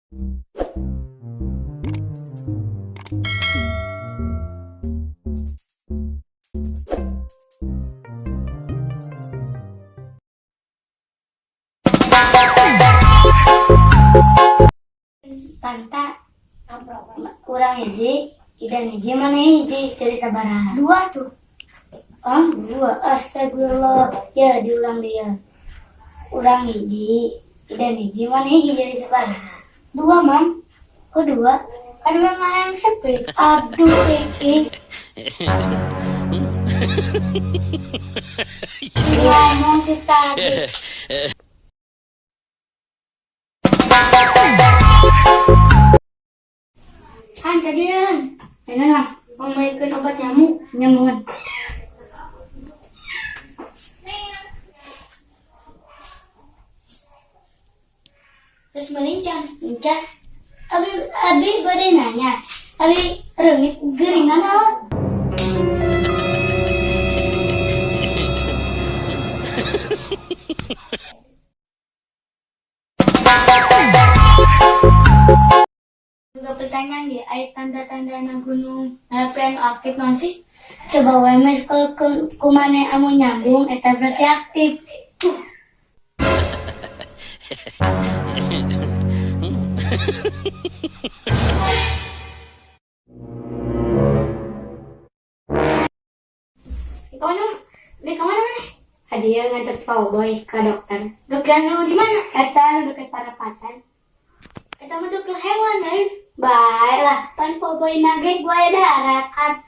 Tanta kurang hiji, idan hiji mana hiji cari sabaraha? Dua tuh. Dua. Astagfirullah. Ya diulang dia. Urang hiji, idan hiji mana hiji cari sabaraha? Dua, Mam. Kok dua? Kan memang yang sepi. Aduh, Iki. Ngomong kita. Kan kadian. Enak lah. Mau makan obat nyamuk, nyamuan. Terus melincah. Abi boleh nanya. Abi rengit geringan apa? Juga pertanyaan dia, ayat tanda-tanda na gunung api aktif non sih? Coba WMS kalau kumane anu nyambung, eta berarti aktif. Di kemana nih? Hadiah ngantar Cowboy ke dokter. Dokter di mana? Eta dekat Parapatan. Eta mah dokter hewan lain. Baiklah, pan Cowboy nage buaya darat.